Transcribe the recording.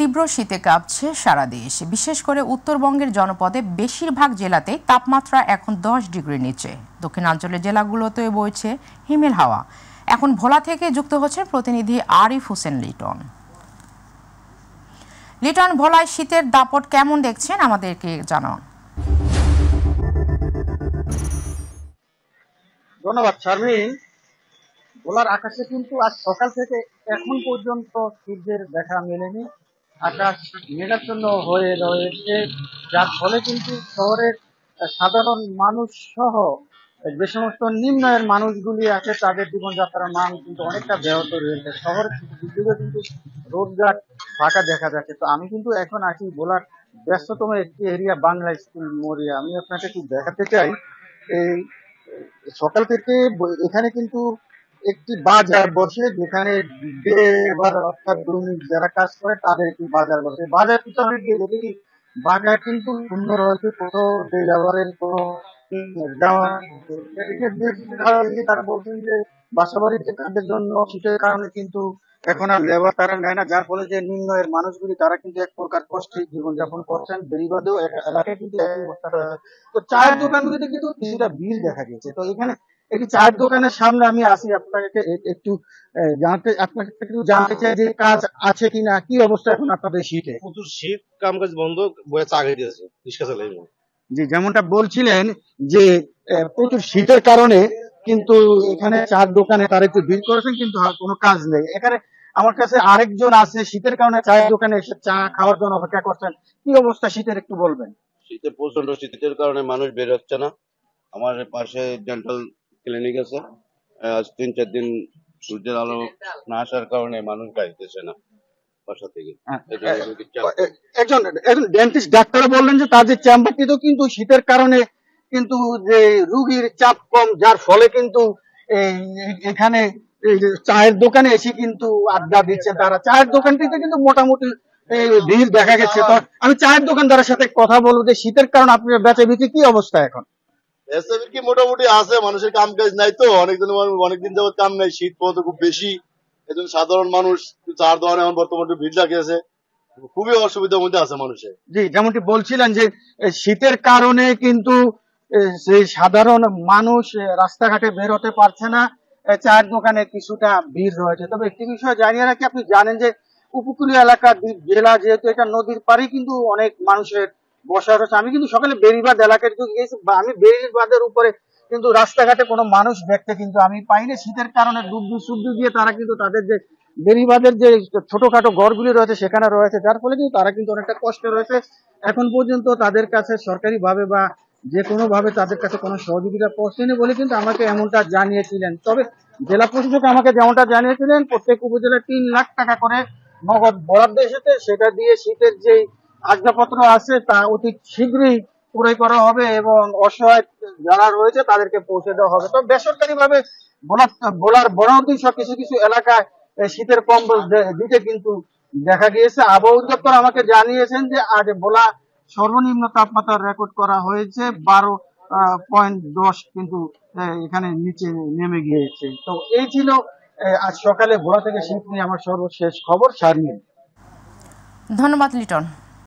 তীব্র শীতে কাঁপছে সারা দেশ। বিশেষ করে উত্তরবঙ্গের জনপদে বেশিরভাগ জেলাতে তাপমাত্রা এখন 10 ডিগ্রির নিচে। দক্ষিণাঞ্চলের জেলাগুলোতে বইছে হিমেল হাওয়া। এখন ভোলা থেকে যুক্ত হচ্ছেন প্রতিনিধি আরিফ হোসেন লিটন। লিটন, ভোলায় শীতের দাপট কেমন দেখছেন আমাদেরকে জানান। ধন্যবাদ শারমিন। ভোলার আকাশে কিন্তু আজ সকাল থেকে এখন পর্যন্ত সূর্যের দেখা মেলেনি। আকাশ মেঘাচ্ছন্ন হয়ে রয়েছে, যার ফলে কিন্তু শহরের সাধারণ মানুষ সহ যে সমস্ত নিম্ন আয়ের মানুষগুলি আছে তাদের জীবনযাত্রার মান কিন্তু অনেকটা ব্যাহত রয়েছে। শহরের দিকে কিন্তু রোডঘাট ফাঁকা দেখা যাচ্ছে। তো আমি কিন্তু এখন আছি ভোলার ব্যস্ততম একটি এরিয়া বাংলা স্কুল মোড়ে। আমি আপনাকে একটু দেখাতে চাই, এই সকাল থেকে এখানে কিন্তু একটি বাজার বসে, যেখানে এবার অর্থাৎ যারা কাজ করে তাদের একটি বাজার বসে। বাজার পিছনে দেখি বাজার কিন্তু সুন্দর হয়েছে, কোনো ড্রাইভারের কোনো তারা বলছেন যে বাসাবাড়িতে কাজের জন্য শীতের কারণে কিন্তু এখন আর লেবার তারা নেয় না, যার ফলে যে নিম্ন আয়ের মানুষগুলি তারা কিন্তু এক প্রকার কষ্টে জীবনযাপন করছেন। বেরিবাদেও এলাকায় কিন্তু একই অবস্থা রয়েছে। তো চায়ের দোকানগুলিতে কিন্তু কিছুটা ভিড় দেখা গেছে। তো এখানে একটি চায়ের দোকানের সামনে আমি আসি, আপনাকে একটু জানতে চাই যে কাজ আছে কিনা, কি অবস্থা এখন আপনাদের শীতে? প্রচুর শীত, কাম কাজ বন্ধ, বয়ে চা খাই দিয়েছে, রিক্সা চালাই। জি, যেমনটা বলছিলেন যে প্রচুর শীতের কারণে কিন্তু এখানে চার দোকানে তারা একটু ভিড় করেছেন, কিন্তু কোনো কাজ নেই। এখানে আমার কাছে আরেকজন আছে, শীতের কারণে চায়ের দোকানে এসে চা খাওয়ার জন্য অপেক্ষা করছেন। কি অবস্থা শীতের একটু বলবেন? শীতে প্রচন্ড শীতের কারণে মানুষ বের হচ্ছে না। আমার পাশে ডেন্টাল ক্লিনিক আছে, আজ 3-4 দিন সূর্যের আলো না আসার কারণে মানুষ গাইতেছে না বাসা থেকে। একজন ডেন্টিস্ট ডাক্তার বললেন যে তাদের চেম্বারটিতেও কিন্তু শীতের কারণে কিন্তু যে রুগীর চাপ কম, যার ফলে কিন্তু এখানে চায়ের দোকানে এসে কিন্তু আড্ডা দিচ্ছে তারা। চায়ের দোকানটিতে কিন্তু মোটামুটি ভিড় দেখা গেছে। তো আমি চায়ের দোকানদারের সাথে কথা বলবো যে শীতের কারণে আপনার বেচা বিক্রি কি অবস্থা এখন? কি মোটামুটি আছে, মানুষের কাম কাজ নাই তো, অনেকদিন যাবত কাম নাই, শীত পড়তে খুব বেশি। এজন্য সাধারণ মানুষ চার দোকানে এখন বর্তমানে ভিড় লাগিয়েছে, খুবই অসুবিধার মধ্যে আছে মানুষের। জি, যেমনটি বলছিলেন যে শীতের কারণে কিন্তু সেই সাধারণ মানুষ রাস্তাঘাটে বের হতে পারছে না, চায়ের দোকানে কিছুটা ভিড় রয়েছে। তবে একটি বিষয় জানিয়ে রাখি, আপনি জানেন যে উপকূলীয় এলাকা জেলা, যেহেতু এটা নদীর পাড়ে কিন্তু অনেক মানুষের বসা রয়েছে। আমি কিন্তু সকালে বেরিবাদ এলাকায় গিয়েছি, আমি বেরিবাদের উপরে কিন্তু রাস্তাঘাটে কোনো মানুষ দেখতে কিন্তু আমি পাইনি। শীতের কারণে ডুবডু সুবডু দিয়ে তারা কিন্তু তাদের যে বেরিবাদের যে ছোটখাটো ঘরগুলি রয়েছে সেখানে রয়েছে, যার ফলে কিন্তু তারা কিন্তু অনেকটা কষ্টে রয়েছে। এখন পর্যন্ত তাদের কাছে সরকারি ভাবে বা যে কোনো ভাবে তাদের কাছে কোনো সহযোগিতা পৌঁছেনি বলে কিন্তু আমাকে এমনটা জানিয়েছিলেন। তবে জেলা প্রশাসক আমাকে যেমনটা জানিয়েছিলেন, প্রত্যেক উপজেলায় 3 লাখ টাকা করে নগদ বরাদ্দ এসেছে, সেটা দিয়ে শীতের যে আসবাবপত্র আছে তা অতি শীঘ্রই পুরো করা হবে এবং অসহায় যারা রয়েছে তাদেরকে পৌঁছে দেওয়া হবে। তো বেসরকারি ভাবে ভোলার বনাঞ্চল সব কিছু কিছু এলাকায় শীতের কম্বল দিতে কিন্তু দেখা গিয়েছে। আবহাওয়া অধিদপ্তর আমাকে জানিয়েছেন যে আজ ভোলা সর্বনিম্ন তাপমাত্রা রেকর্ড করা হয়েছে 12.10, কিন্তু এখানে নিচে নেমে গিয়েছে। তো এই ছিল আজ সকালে ভোলা থেকে শীত নিয়ে আমার সর্বশেষ খবর। শারমিন, ধন্যবাদ লিটন।